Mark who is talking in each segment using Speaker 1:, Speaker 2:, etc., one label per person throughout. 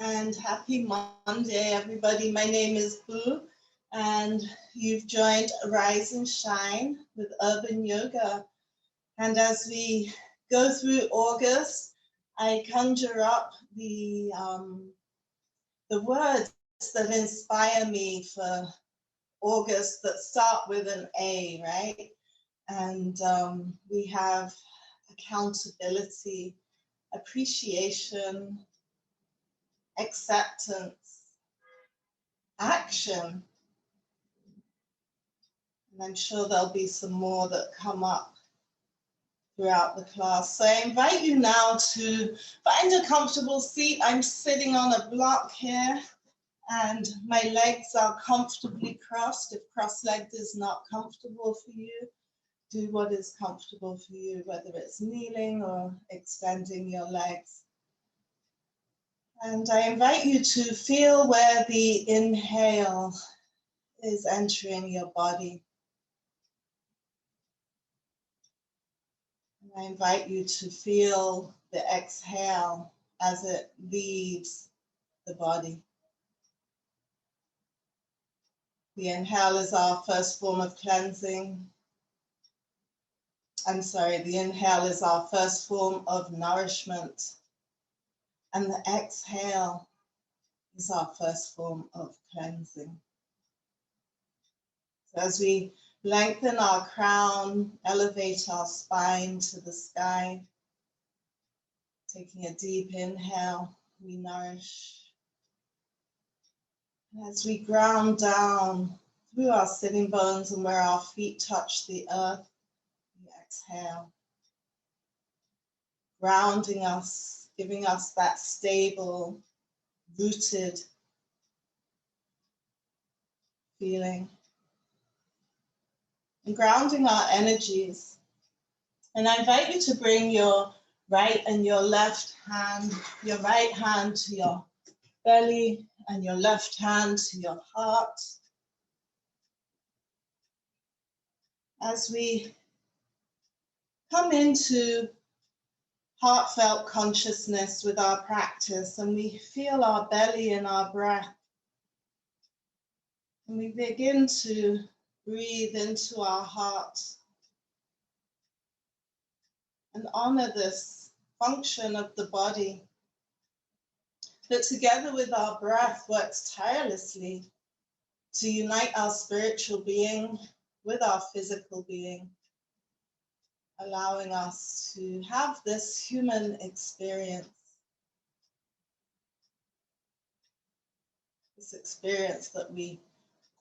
Speaker 1: and happy Monday, everybody. My name is Boo, and you've joined Rise and Shine with Urban Yoga. And as we go through August, I conjure up the words that inspire me for August that start with an A, right? And we have accountability, appreciation, acceptance, action. And I'm sure there'll be some more that come up throughout the class. So I invite you now to find a comfortable seat. I'm sitting on a block here and my legs are comfortably crossed. If cross-legged is not comfortable for you, do what is comfortable for you, whether it's kneeling or extending your legs. And I invite you to feel where the inhale is entering your body. And I invite you to feel the exhale as it leaves the body. The inhale is our first form of cleansing. The inhale is our first form of nourishment. And the exhale is our first form of cleansing. So as we lengthen our crown, elevate our spine to the sky, taking a deep inhale, we nourish. And as we ground down through our sitting bones and where our feet touch the earth, we exhale, grounding us, giving us that stable, rooted feeling. And grounding our energies. And I invite you to bring your right and your left hand, your right hand to your belly and your left hand to your heart. As we come into heartfelt consciousness with our practice and we feel our belly and our breath, and we begin to breathe into our heart and honor this function of the body that together with our breath works tirelessly to unite our spiritual being with our physical being, allowing us to have this human experience, this experience that we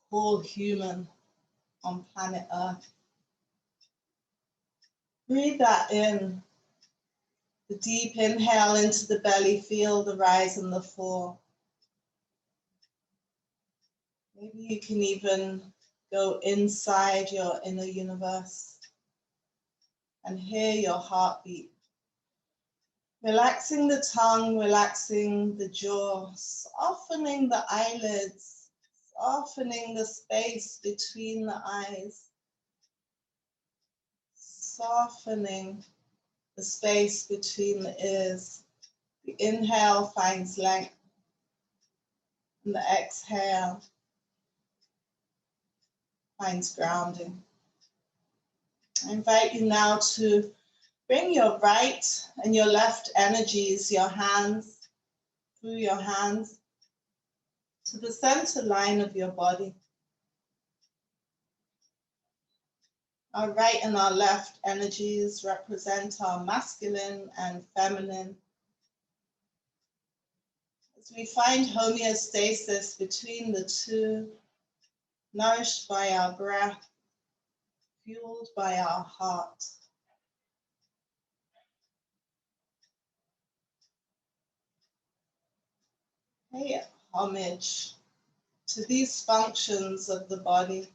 Speaker 1: call human on planet Earth. Breathe that in. The deep inhale into the belly, feel the rise and the fall. Maybe you can even go inside your inner universe and hear your heartbeat. Relaxing the tongue, relaxing the jaw, softening the eyelids, softening the space between the eyes, softening the space between the ears. The inhale finds length, and the exhale finds grounding. I invite you now to bring your right and your left energies, your hands, through your hands, to the center line of your body. Our right and our left energies represent our masculine and feminine. As we find homeostasis between the two, nourished by our breath, fueled by our heart. Pay homage to these functions of the body.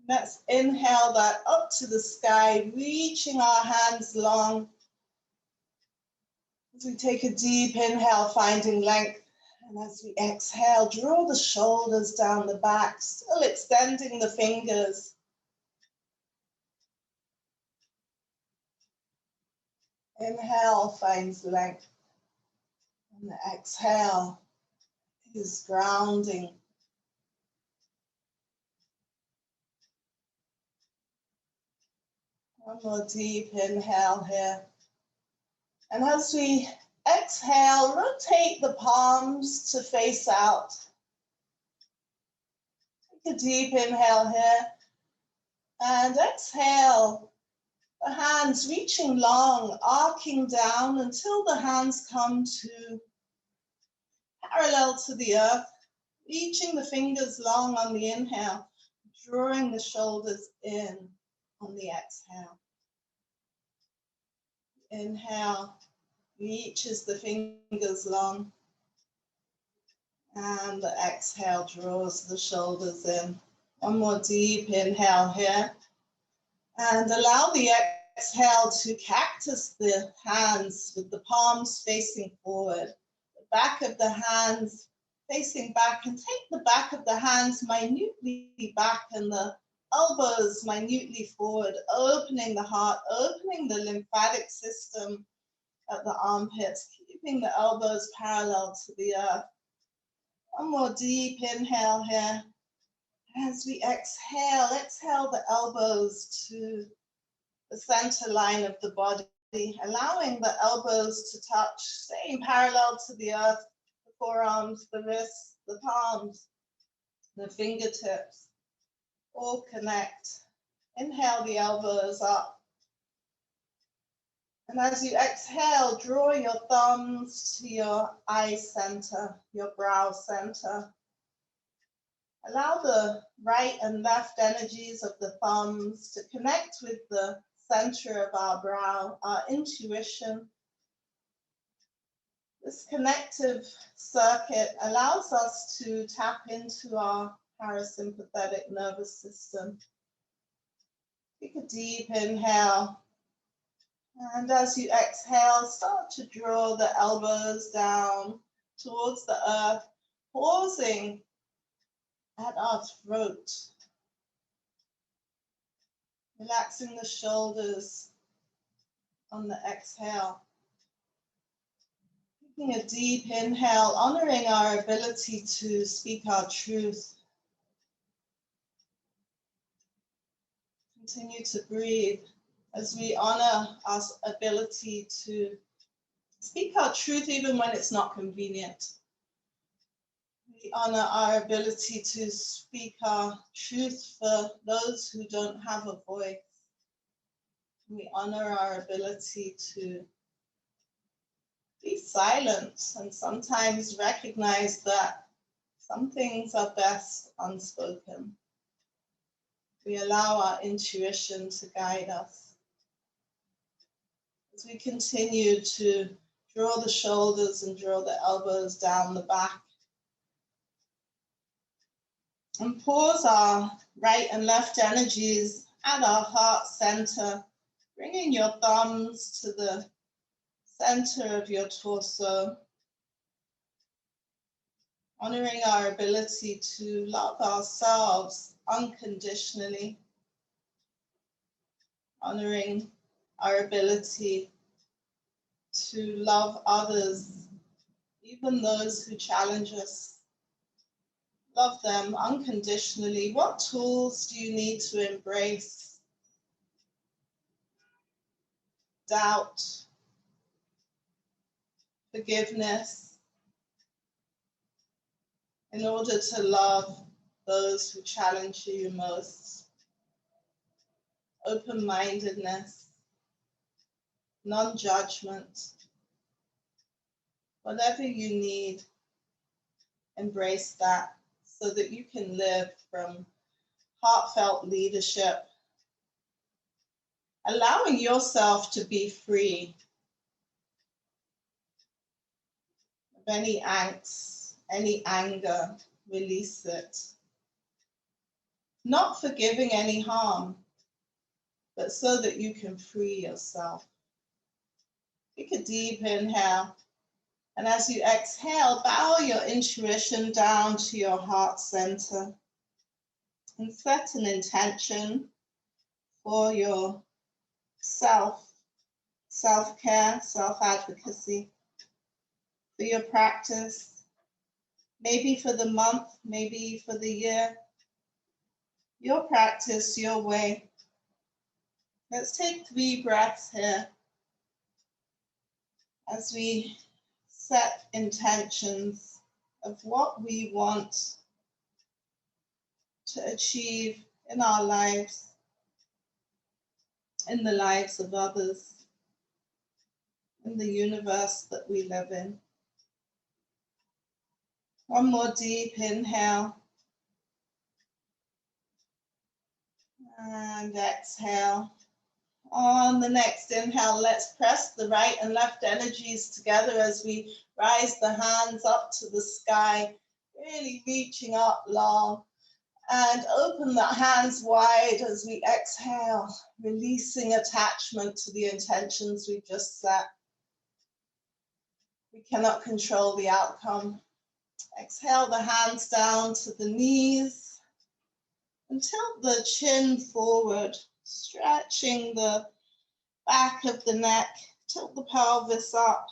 Speaker 1: Let's inhale that up to the sky, reaching our hands long. As we take a deep inhale, finding length. And as we exhale, draw the shoulders down the back, still extending the fingers. Inhale finds length. And the exhale is grounding. One more deep inhale here. And as we exhale, rotate the palms to face out. Take a deep inhale here. And exhale, the hands reaching long, arcing down until the hands come to parallel to the earth, reaching the fingers long on the inhale, drawing the shoulders in on the exhale. Inhale, reaches the fingers long, and the exhale draws the shoulders in. One more deep inhale here, and allow the exhale to cactus the hands with the palms facing forward, the back of the hands facing back, and take the back of the hands minutely back and the elbows minutely forward, opening the heart, opening the lymphatic system at the armpits, keeping the elbows parallel to the earth. One more deep inhale here. As we exhale, exhale the elbows to the center line of the body, allowing the elbows to touch, staying parallel to the earth, the forearms, the wrists, the palms, the fingertips, all connect. Inhale the elbows up. And as you exhale, draw your thumbs to your eye center, your brow center. Allow the right and left energies of the thumbs to connect with the center of our brow, our intuition. This connective circuit allows us to tap into our parasympathetic nervous system. Take a deep inhale. And as you exhale, start to draw the elbows down towards the earth, pausing at our throat. Relaxing the shoulders on the exhale. Taking a deep inhale, honoring our ability to speak our truth. Continue to breathe as we honor our ability to speak our truth even when it's not convenient. We honor our ability to speak our truth for those who don't have a voice. We honor our ability to be silent and sometimes recognize that some things are best unspoken. We allow our intuition to guide us. As we continue to draw the shoulders and draw the elbows down the back, and pause our right and left energies at our heart center, bringing your thumbs to the center of your torso, honoring our ability to love ourselves unconditionally, honoring our ability to love others, even those who challenge us. Love them unconditionally. What tools do you need to embrace doubt, forgiveness, in order to love those who challenge you most? Open-mindedness, non-judgment. Whatever you need, embrace that so that you can live from heartfelt leadership, allowing yourself to be free of any angst, any anger, release it. Not forgiving any harm, but so that you can free yourself. Take a deep inhale. And as you exhale, bow your intuition down to your heart center and set an intention for your self-care, self-advocacy. for your practice, maybe for the month, maybe for the year. Your practice, your way. Let's take 3 breaths here as we set intentions of what we want to achieve in our lives, in the lives of others, in the universe that we live in. One more deep inhale. And exhale. On the next inhale, let's press the right and left energies together as we rise the hands up to the sky, really reaching up long. And open the hands wide as we exhale, releasing attachment to the intentions we just set. We cannot control the outcome. Exhale the hands down to the knees and tilt the chin forward, stretching the back of the neck, tilt the pelvis up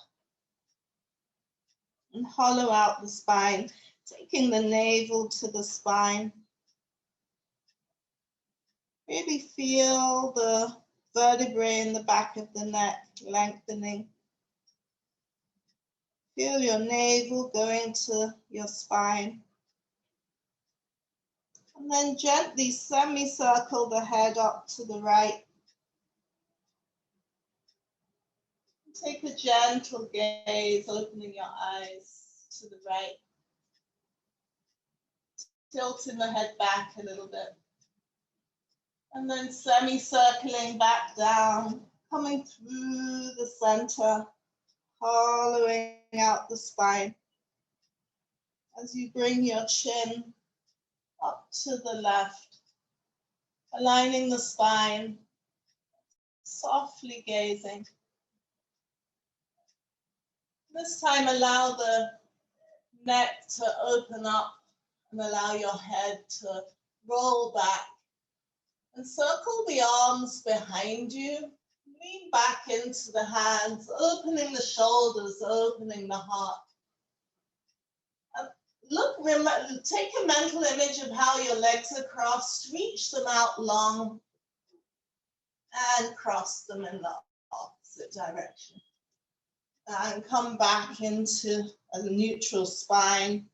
Speaker 1: and hollow out the spine, taking the navel to the spine. Really feel the vertebrae in the back of the neck lengthening. Feel your navel going to your spine. And then gently semicircle the head up to the right. Take a gentle gaze, opening your eyes to the right. Tilting the head back a little bit. And then semicircling back down, coming through the center, hollowing out the spine. As you bring your chin up to the left, aligning the spine, softly gazing. This time allow the neck to open up and allow your head to roll back. And circle the arms behind you. Lean back into the hands, opening the shoulders, opening the heart. Take a mental image of how your legs are crossed. Reach them out long and cross them in the opposite direction. And come back into a neutral spine.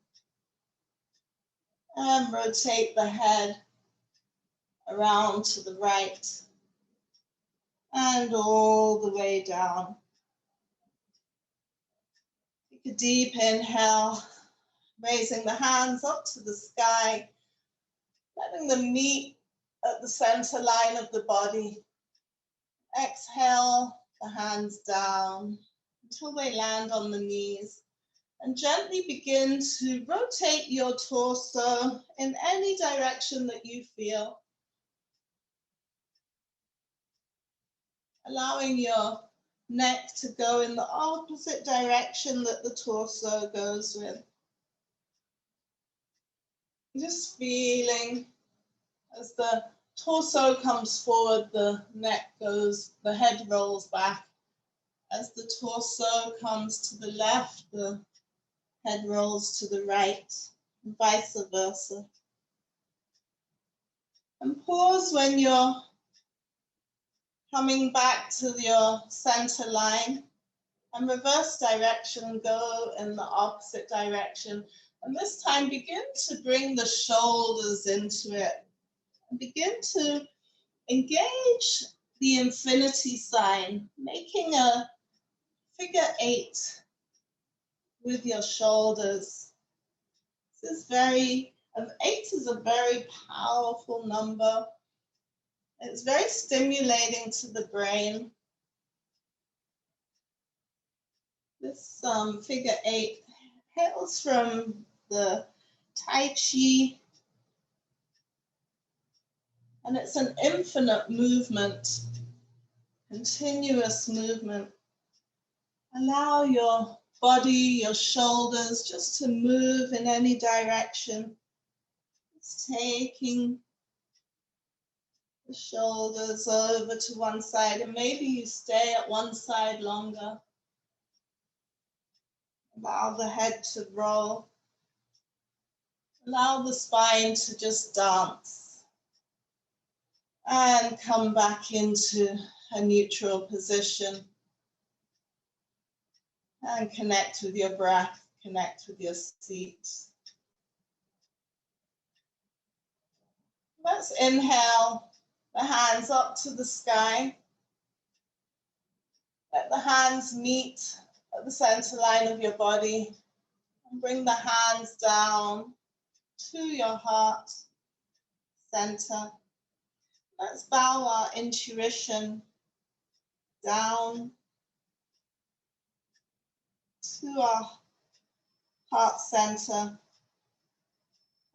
Speaker 1: And rotate the head around to the right and all the way down. Take a deep inhale, raising the hands up to the sky, letting them meet at the center line of the body. Exhale the hands down until they land on the knees. And gently begin to rotate your torso in any direction that you feel. Allowing your neck to go in the opposite direction that the torso goes with. Just feeling as the torso comes forward, the neck goes, the head rolls back. As the torso comes to the left, the head rolls to the right, and vice versa. And pause when you're coming back to your center line, and reverse direction, go in the opposite direction. And this time begin to bring the shoulders into it. And begin to engage the infinity sign, making a figure 8 with your shoulders. This is 8 is a very powerful number. It's very stimulating to the brain. This figure 8 hails from the Tai Chi, and it's an infinite movement, continuous movement. Allow your body, your shoulders just to move in any direction. It's taking the shoulders over to one side, and maybe you stay at one side longer. Allow the head to roll. Allow the spine to just dance. And come back into a neutral position. And connect with your breath, connect with your seat. Let's inhale the hands up to the sky. Let the hands meet at the center line of your body. And bring the hands down to your heart center. Let's bow our intuition down to our heart center.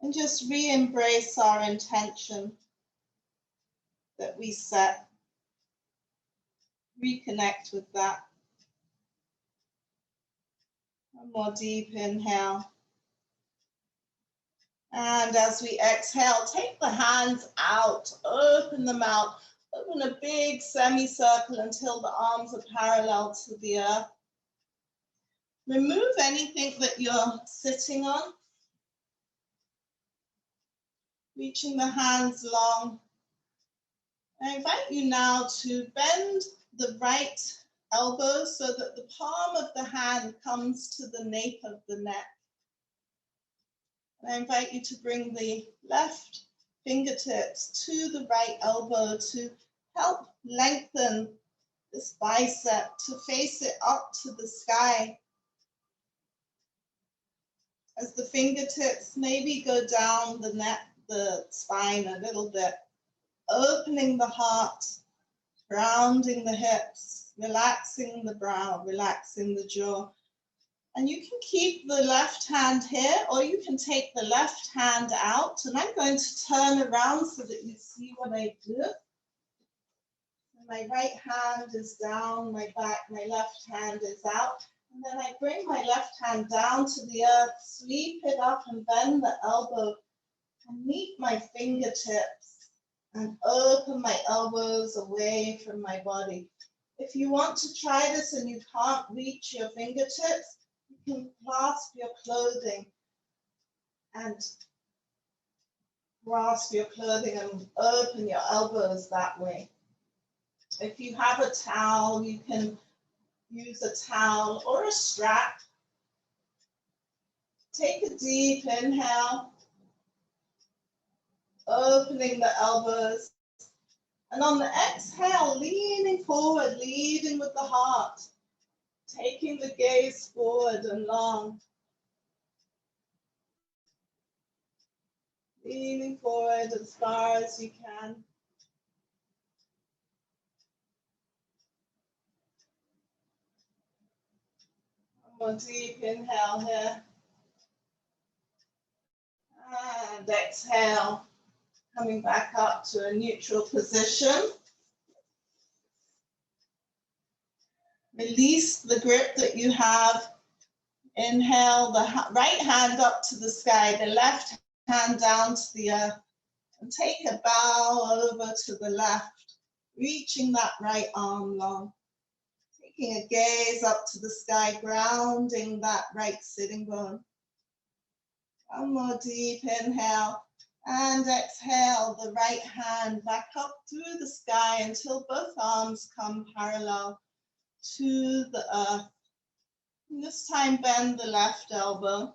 Speaker 1: And just re-embrace our intention that we set. Reconnect with that. One more deep inhale. And as we exhale, take the hands out, open them out, open a big semicircle until the arms are parallel to the earth. Remove anything that you're sitting on. Reaching the hands long. I invite you now to bend the right elbow so that the palm of the hand comes to the nape of the neck. And I invite you to bring the left fingertips to the right elbow to help lengthen this bicep, to face it up to the sky. As the fingertips maybe go down the neck, the spine a little bit, opening the heart, grounding the hips, relaxing the brow, relaxing the jaw. And you can keep the left hand here, or you can take the left hand out. And I'm going to turn around so that you see what I do. My right hand is down my back, my left hand is out. And then I bring my left hand down to the earth, sweep it up and bend the elbow and meet my fingertips and open my elbows away from my body. If you want to try this and you can't reach your fingertips, you can clasp your clothing and open your elbows that way. If you have a towel, you can use a towel or a strap. Take a deep inhale, opening the elbows. And on the exhale, leaning forward, leading with the heart, taking the gaze forward and long. Leaning forward as far as you can. One more deep inhale here. And exhale, coming back up to a neutral position. Release the grip that you have. Inhale the right hand up to the sky, the left hand down to the earth. And take a bow over to the left, reaching that right arm long. Taking a gaze up to the sky, grounding that right sitting bone. One more deep inhale and exhale the right hand back up through the sky until both arms come parallel to the earth. And this time bend the left elbow.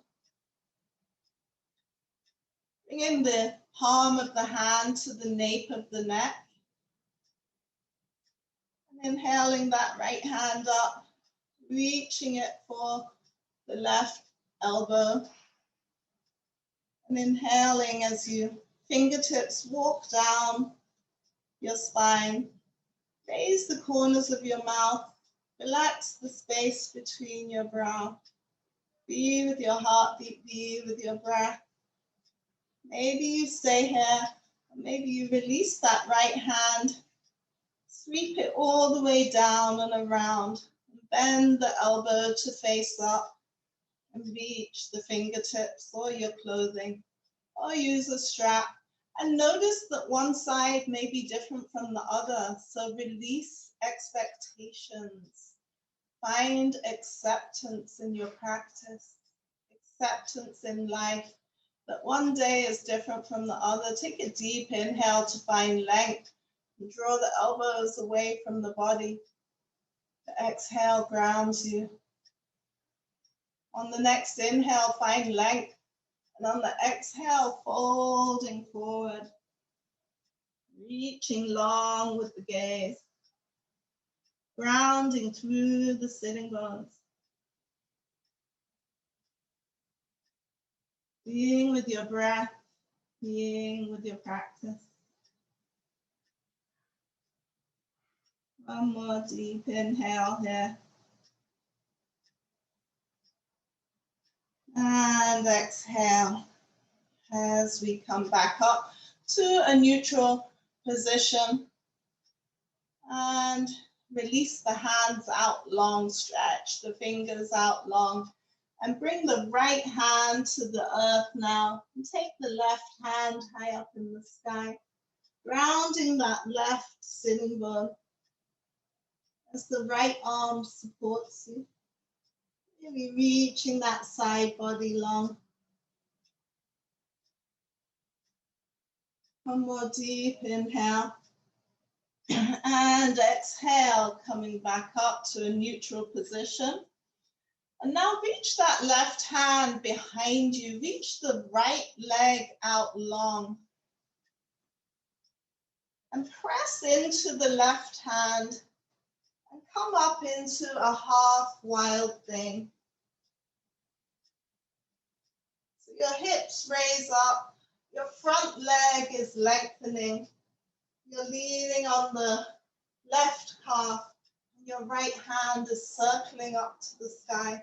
Speaker 1: Bring in the palm of the hand to the nape of the neck. And inhaling that right hand up, reaching it for the left elbow. And inhaling as you fingertips walk down your spine. Raise the corners of your mouth. Relax the space between your brow. Be with your heartbeat, be with your breath. Maybe you stay here, or maybe you release that right hand. Sweep it all the way down and around. Bend the elbow to face up and reach the fingertips or your clothing, or use a strap. And notice that one side may be different from the other, so release expectations. Find acceptance in your practice, acceptance in life, that one day is different from the other. Take a deep inhale to find length. Draw the elbows away from the body. The exhale grounds you. On the next inhale, find length. And on the exhale, folding forward. Reaching long with the gaze. Grounding through the sitting bones. Being with your breath, being with your practice. One more deep inhale here. And exhale as we come back up to a neutral position. And release the hands out long, stretch the fingers out long. And bring the right hand to the earth now. And take the left hand high up in the sky. Grounding that left sitting bone as the right arm supports you. Really reaching that side body long. One more deep inhale. And exhale, coming back up to a neutral position. And now reach that left hand behind you. Reach the right leg out long. And press into the left hand. And come up into a half wild thing. So your hips raise up. Your front leg is lengthening. You're leaning on the left calf. Your right hand is circling up to the sky.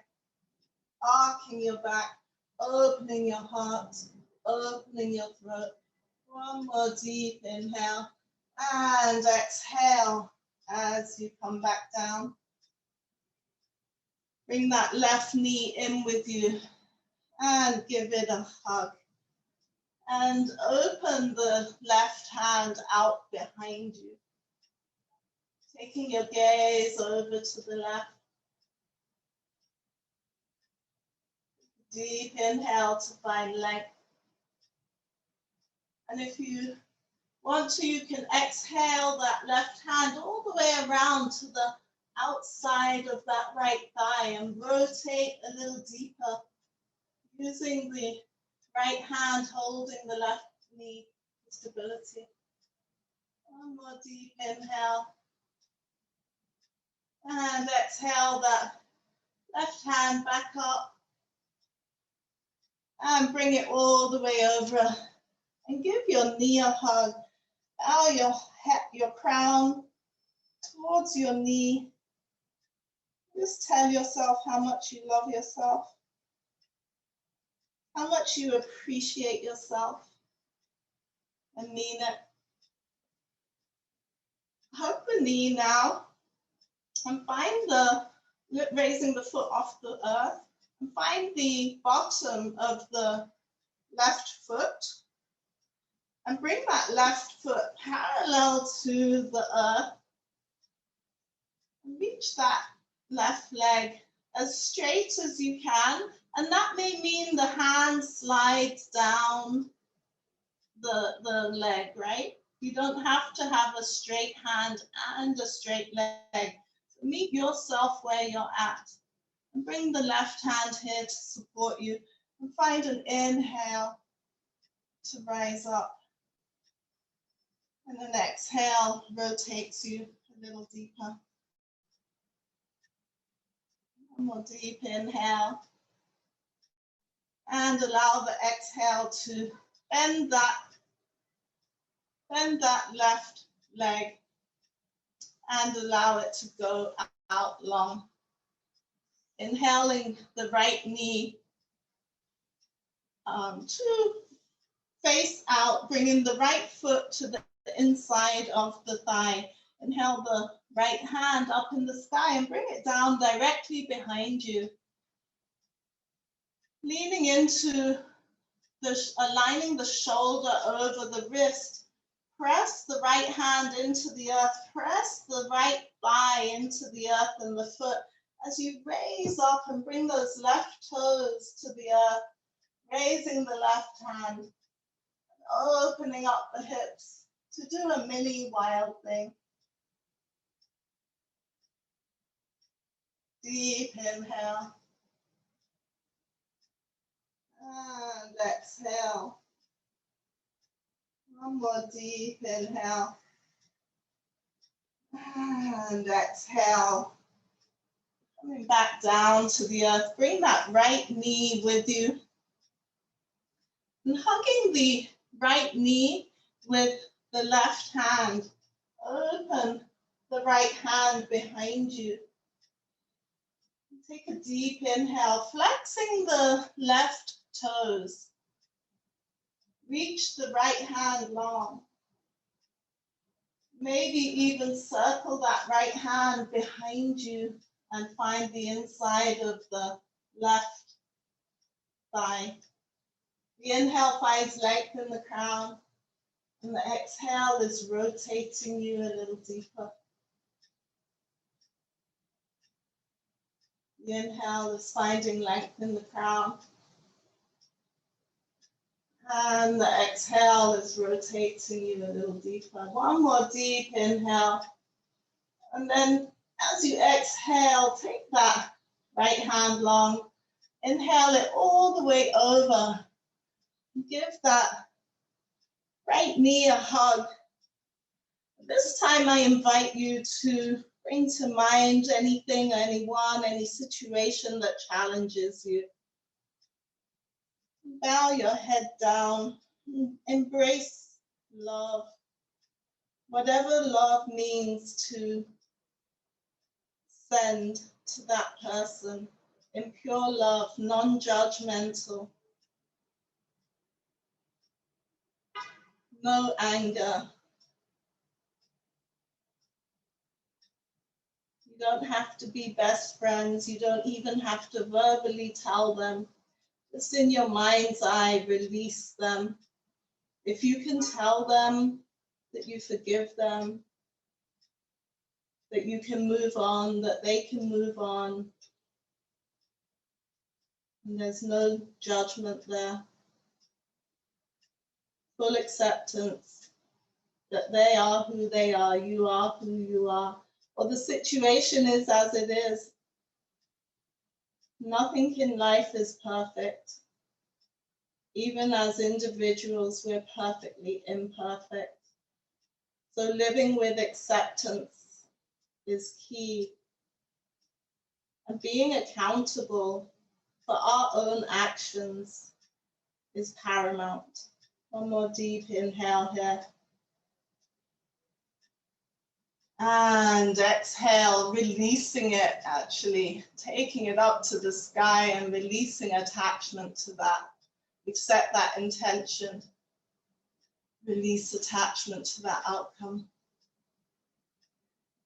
Speaker 1: Arcing your back, opening your heart, opening your throat. One more deep inhale and exhale as you come back down. Bring that left knee in with you and give it a hug. And open the left hand out behind you. Taking your gaze over to the left. Deep inhale to find length. And if you want to, you can exhale that left hand all the way around to the outside of that right thigh and rotate a little deeper, using the right hand holding the left knee for stability. One more deep inhale. And exhale that left hand back up. And bring it all the way over. And give your knee a hug. Bow your head, your crown towards your knee. Just tell yourself how much you love yourself. How much you appreciate yourself. And mean it. Hug the knee now. And find raising the foot off the earth. And find the bottom of the left foot. And bring that left foot parallel to the earth. And reach that left leg as straight as you can. And that may mean the hand slides down the leg, right? You don't have to have a straight hand and a straight leg. So meet yourself where you're at. And bring the left hand here to support you. And find an inhale to rise up. And an exhale rotates you a little deeper. One more deep inhale. And allow the exhale to bend that left leg and allow it to go out long. Inhaling the right knee to face out, bringing the right foot to the inside of the thigh. Inhale the right hand up in the sky and bring it down directly behind you. Leaning into aligning the shoulder over the wrist. Press the right hand into the earth. Press the right thigh into the earth and the foot As you raise up and bring those left toes to the earth, raising the left hand, opening up the hips to do a mini wild thing. Deep inhale. And exhale. One more deep inhale. And exhale. Coming back down to the earth. Bring that right knee with you. And hugging the right knee with the left hand. Open the right hand behind you. Take a deep inhale, flexing the left toes. Reach the right hand long. Maybe even circle that right hand behind you and find the inside of the left thigh. The inhale finds length in the crown, and the exhale is rotating you a little deeper. The inhale is finding length in the crown, and the exhale is rotating you a little deeper. One more deep inhale, and then as you exhale, take that right hand long, inhale it all the way over. Give that right knee a hug. This time I invite you to bring to mind anything, anyone, any situation that challenges you. Bow your head down. Embrace love. Whatever love means to send to that person in pure love, non-judgmental. No anger. You don't have to be best friends. You don't even have to verbally tell them. Just in your mind's eye, release them. If you can tell them that you forgive them, that you can move on, that they can move on, and there's no judgment there. Full acceptance that they are who they are, you are who you are, or the situation is as it is. Nothing in life is perfect. Even as individuals, we're perfectly imperfect. So living with acceptance is key. And being accountable for our own actions is paramount. One more deep inhale here. And exhale, releasing it actually, taking it up to the sky and releasing attachment to that. We've set that intention. Release attachment to that outcome.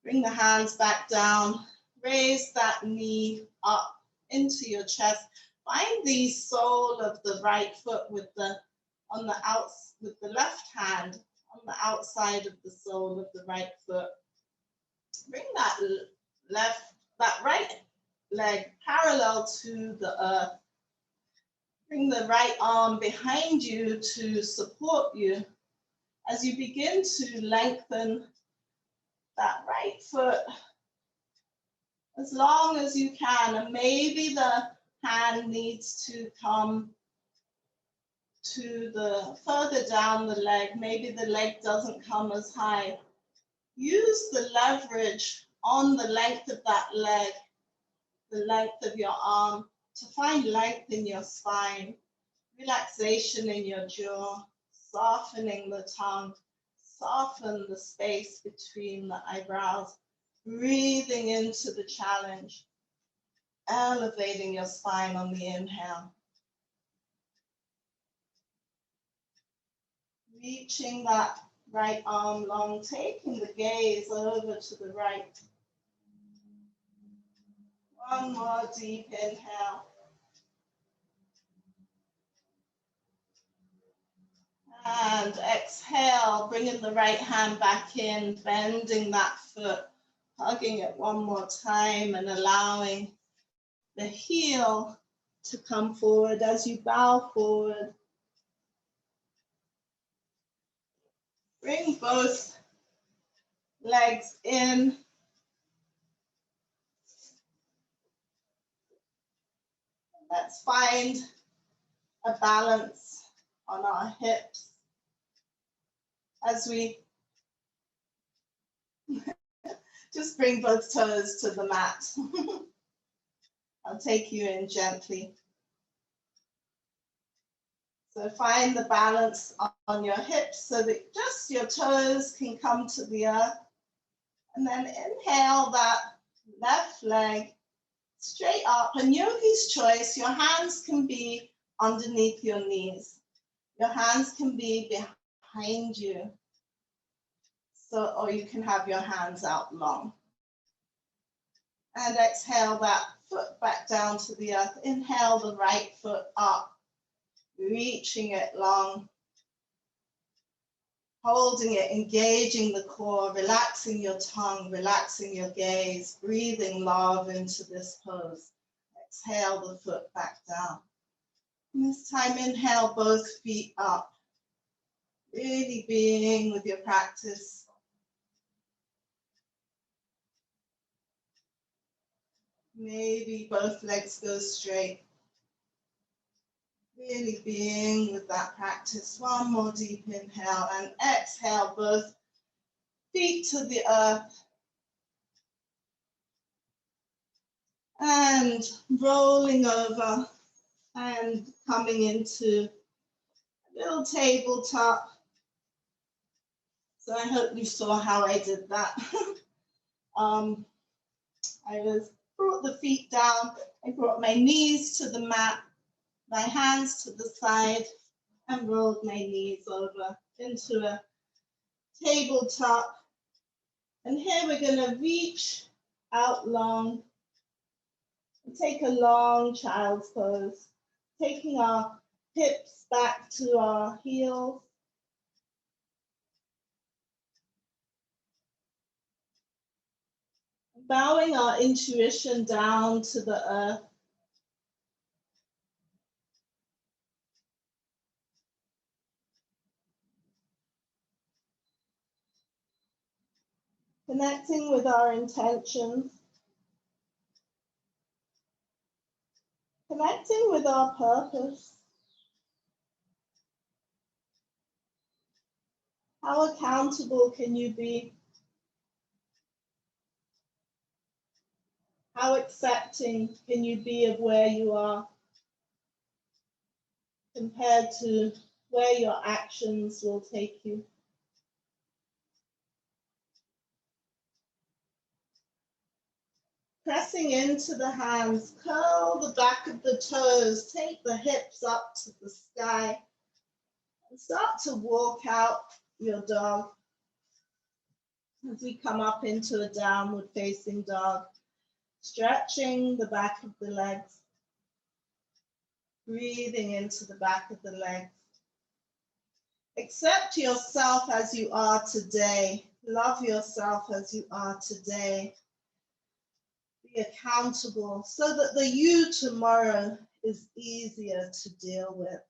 Speaker 1: Bring the hands back down. Raise that knee up into your chest. Find the sole of the right foot with the left hand on the outside of the sole of the right foot. Bring that right leg parallel to the earth. Bring the right arm behind you to support you as you begin to lengthen that right foot as long as you can. And maybe the hand needs to come to the further down the leg. Maybe the leg doesn't come as high. Use the leverage on the length of that leg, the length of your arm, to find length in your spine, relaxation in your jaw, softening the tongue, soften the space between the eyebrows, breathing into the challenge, elevating your spine on the inhale. Reaching that right arm long, taking the gaze over to the right. One more deep inhale. And exhale, bringing the right hand back in, bending that foot, Hugging it one more time and allowing the heel to come forward as you bow forward. Bring both legs in. Let's find a balance on our hips as we just bring both toes to the mat. I'll take you in gently. So find the balance on your hips so that just your toes can come to the earth. And then inhale that left leg straight up. And yogi's choice, your hands can be underneath your knees. Your hands can be behind you. So, or you can have your hands out long. And exhale that foot back down to the earth. Inhale the right foot up, reaching it long. Holding it, engaging the core, relaxing your tongue, relaxing your gaze, breathing love into this pose. Exhale the foot back down. And this time, inhale both feet up. Really being with your practice. Maybe both legs go straight. Really being with that practice. One more deep inhale and exhale both feet to the earth. And rolling over and coming into a little tabletop. So I hope you saw how I did that. I brought the feet down. I brought my knees to the mat, my hands to the side, and rolled my knees over into a tabletop. And here we're going to reach out long and take a long child's pose, taking our hips back to our heels. Bowing our intuition down to the earth. Connecting with our intentions. Connecting with our purpose. How accountable can you be? How accepting can you be of where you are compared to where your actions will take you? Pressing into the hands, curl the back of the toes, take the hips up to the sky, and start to walk out your dog. As we come up into a downward facing dog, stretching the back of the legs, breathing into the back of the legs. Accept yourself as you are today. Love yourself as you are today. Be accountable so that the you tomorrow is easier to deal with.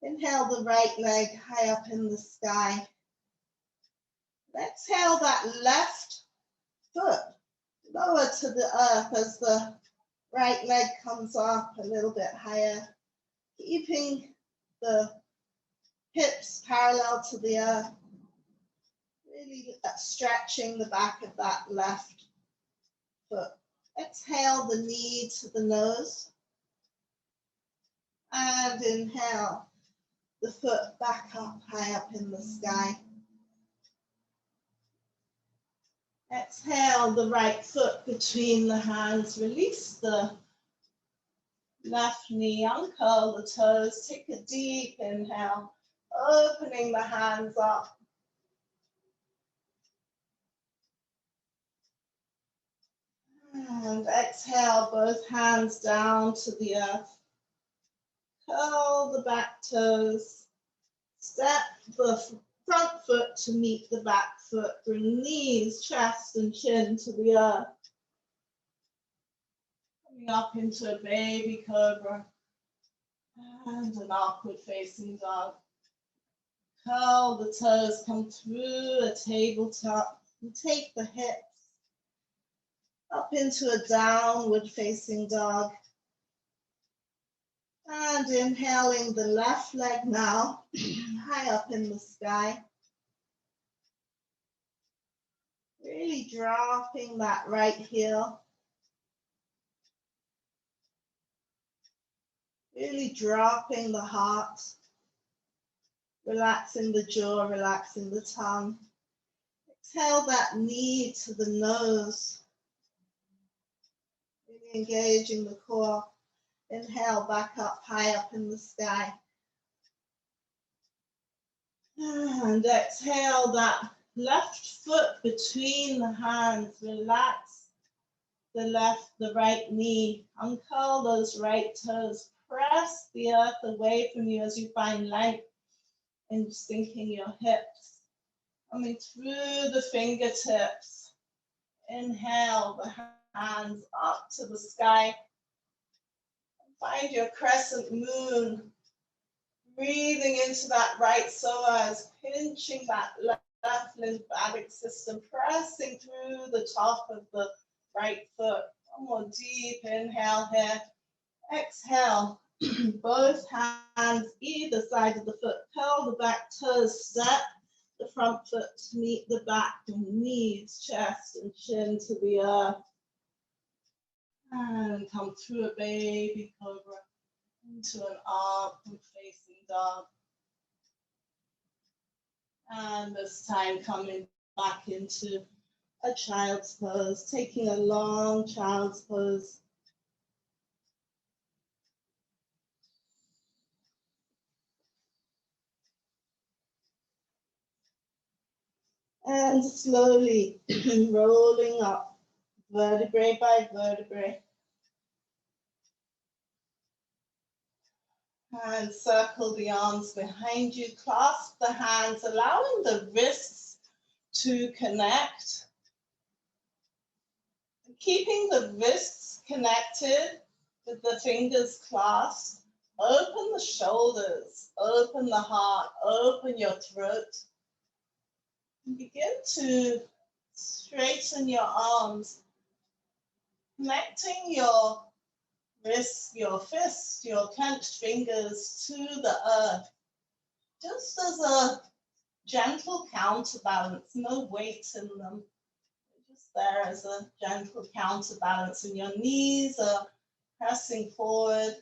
Speaker 1: Inhale the right leg high up in the sky. Exhale that left foot lower to the earth as the right leg comes up a little bit higher, keeping the hips parallel to the earth, really stretching the back of that left foot. Exhale the knee to the nose, and inhale the foot back up high up in the sky. Exhale the right foot between the hands, release the left knee, uncurl the toes, take a deep inhale, opening the hands up. And exhale both hands down to the earth. Curl the back toes, step the Front foot to meet the back foot. Bring knees, chest, and chin to the earth. Coming up into a baby cobra. And an upward facing dog. Curl the toes, come through a tabletop. And take the hips up into a downward facing dog. And inhaling the left leg now, high up in the sky. Really dropping that right heel. Really dropping the heart. Relaxing the jaw, relaxing the tongue. Exhale that knee to the nose. Really engaging the core. Inhale back up, high up in the sky. And exhale that left foot between the hands. Relax the right knee. Uncurl those right toes. Press the earth away from you as you find length in sinking your hips. Coming through the fingertips. Inhale the hands up to the sky. Find your crescent moon. Breathing into that right psoas, pinching that left lymphatic system, pressing through the top of the right foot. One more deep inhale here. Exhale. Both hands either side of the foot. Curl the back toes, step the front foot to meet the back, and knees, chest, and chin to the earth. And come through a baby cobra into an upward facing dog. And this time coming back into a child's pose, taking a long child's pose. And slowly rolling up, vertebrae by vertebrae. And circle the arms behind you, clasp the hands, allowing the wrists to connect. Keeping the wrists connected with the fingers clasped. Open the shoulders, open the heart, open your throat. And begin to straighten your arms, connecting your wrists, your fists, your clenched fingers to the earth, just as a gentle counterbalance, no weight in them, just there as a gentle counterbalance, and your knees are pressing forward,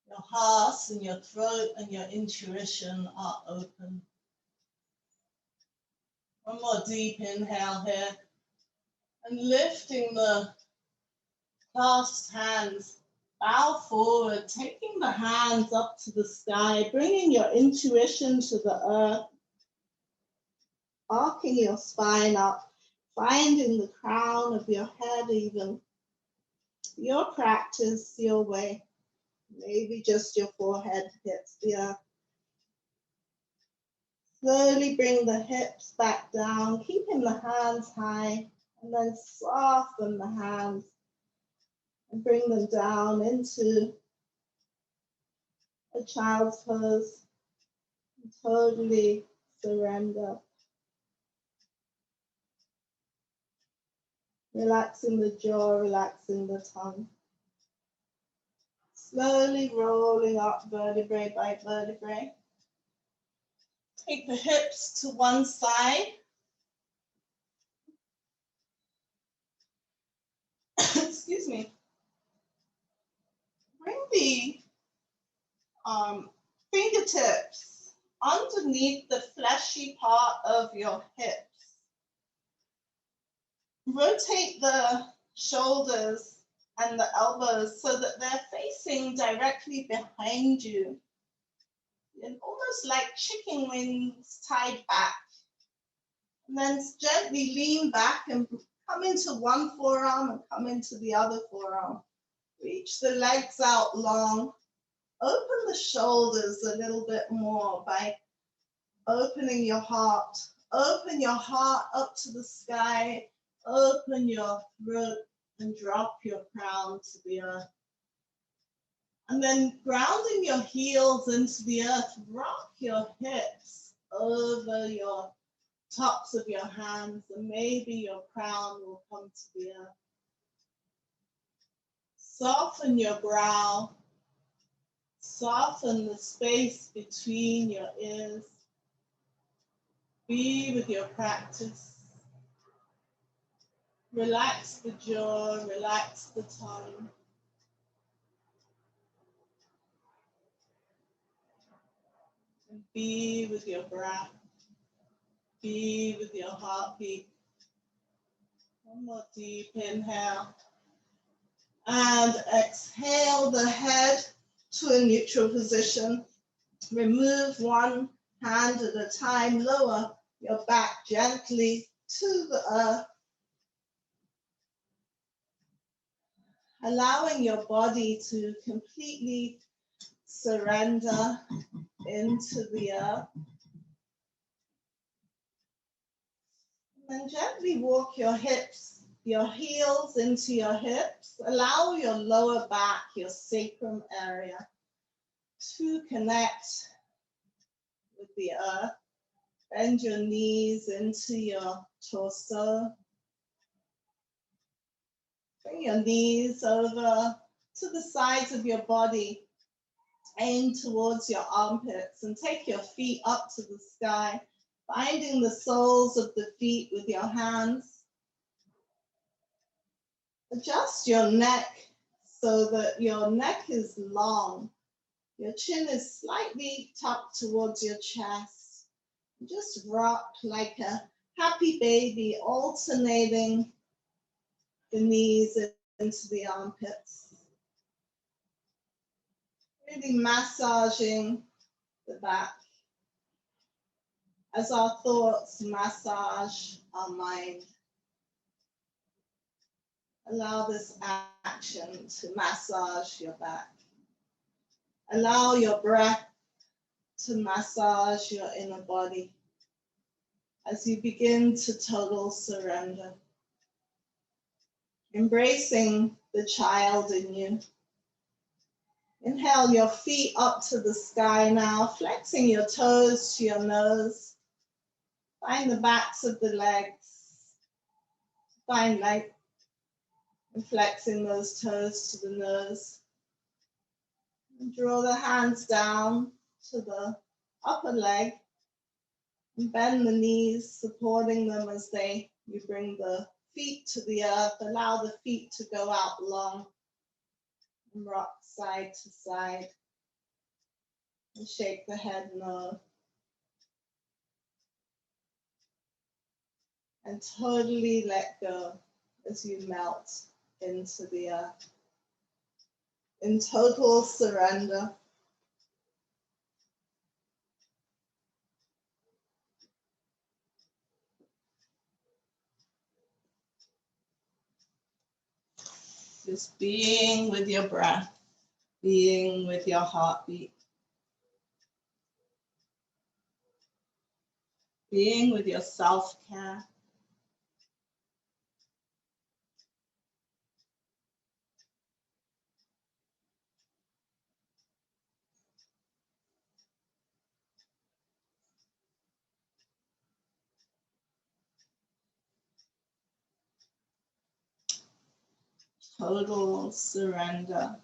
Speaker 1: your heart and your throat and your intuition are open. One more deep inhale here, and lifting the clasped hands, bow forward, taking the hands up to the sky, bringing your intuition to the earth, arcing your spine up, finding the crown of your head even. Your practice, your way. Maybe just your forehead hits the earth. Slowly bring the hips back down, keeping the hands high, and then soften the hands and bring them down into a child's pose. And totally surrender. Relaxing the jaw, relaxing the tongue. Slowly rolling up vertebrae by vertebrae. Take the hips to one side. Excuse me. Bring the fingertips underneath the fleshy part of your hips. Rotate the shoulders and the elbows so that they're facing directly behind you. And almost like chicken wings tied back. And then gently lean back and come into one forearm and come into the other forearm. Reach the legs out long. Open the shoulders a little bit more by Opening your heart. Open your heart up to the sky. Open your throat and drop your crown to the earth. And then grounding your heels into the earth, rock your hips over your tops of your hands, and maybe your crown will come to the earth. Soften your brow. Soften the space between your ears. Be with your practice. Relax the jaw, relax the tongue. And be with your breath. Be with your heartbeat. One more deep inhale. And exhale the head to a neutral position. Remove one hand at a time. Lower your back gently to the earth. Allowing your body to completely surrender into the earth. And then gently walk your hips, your heels into your hips. Allow your lower back, your sacrum area, to connect with the earth. Bend your knees into your torso. Bring your knees over to the sides of your body. Aim towards your armpits and take your feet up to the sky, finding the soles of the feet with your hands. Adjust your neck so that your neck is long. Your chin is slightly tucked towards your chest. Just rock like a happy baby, alternating the knees into the armpits. Really massaging the back as our thoughts massage our mind. Allow this action to massage your back. Allow your breath to massage your inner body as you begin to total surrender. Embracing the child in you. Inhale your feet up to the sky now, flexing your toes to your nose. Find the backs of the legs. Find length and flexing those toes to the nose. And draw the hands down to the upper leg and bend the knees, supporting them as you bring the feet to the earth. Allow the feet to go out long and rock side to side. And shake the head no. And totally let go as you melt into the earth. In total surrender. Just being with your breath, being with your heartbeat, being with your self-care. Total surrender.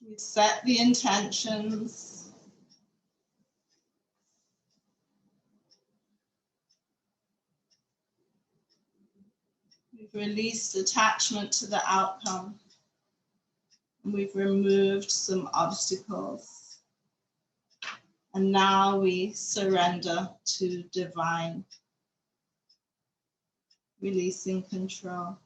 Speaker 1: We set the intentions. We've released attachment to the outcome. And we've removed some obstacles. And now we surrender to divine, releasing control.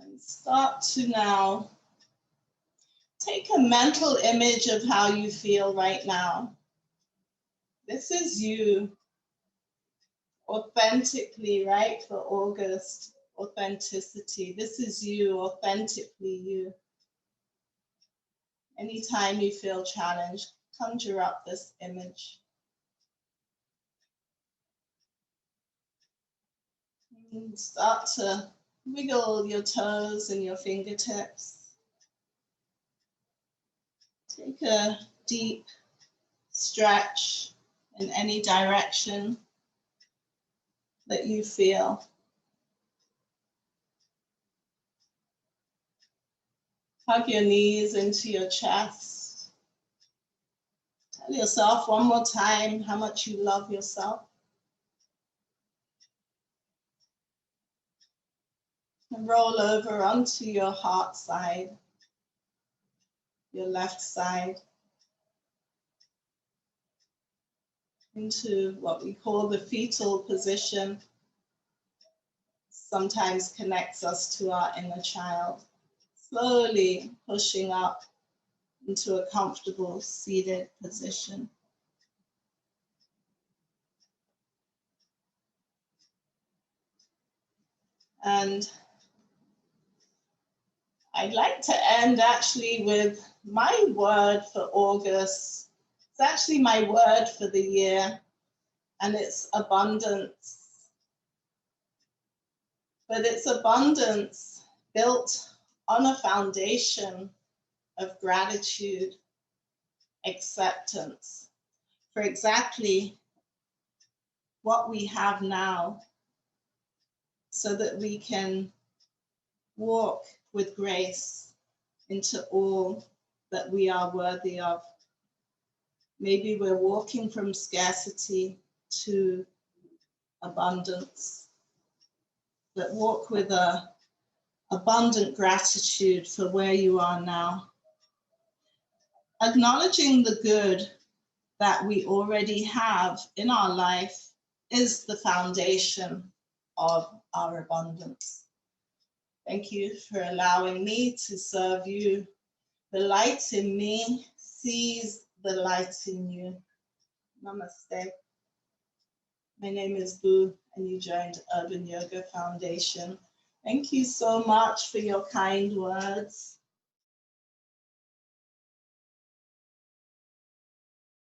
Speaker 1: And start to now take a mental image of how you feel right now. This is you authentically, right? For August, authenticity. This is you, authentically you. Anytime you feel challenged, conjure up this image. And start to wiggle your toes and your fingertips. Take a deep stretch in any direction that you feel. Hug your knees into your chest. Tell yourself one more time how much you love yourself. And roll over onto your heart side, your left side, into what we call the fetal position. Sometimes connects us to our inner child. Slowly pushing up into a comfortable seated position. And I'd like to end actually with my word for August. It's actually my word for the year, and it's abundance. But it's abundance built on a foundation of gratitude, acceptance for exactly what we have now, so that we can walk with grace into all that we are worthy of. Maybe we're walking from scarcity to abundance, but walk with a abundant gratitude for where you are now. Acknowledging the good that we already have in our life is the foundation of our abundance. Thank you for allowing me to serve you. The light in me sees the light in you. Namaste. My name is Boo, and you joined Urban Yoga Foundation. Thank you so much for your kind words.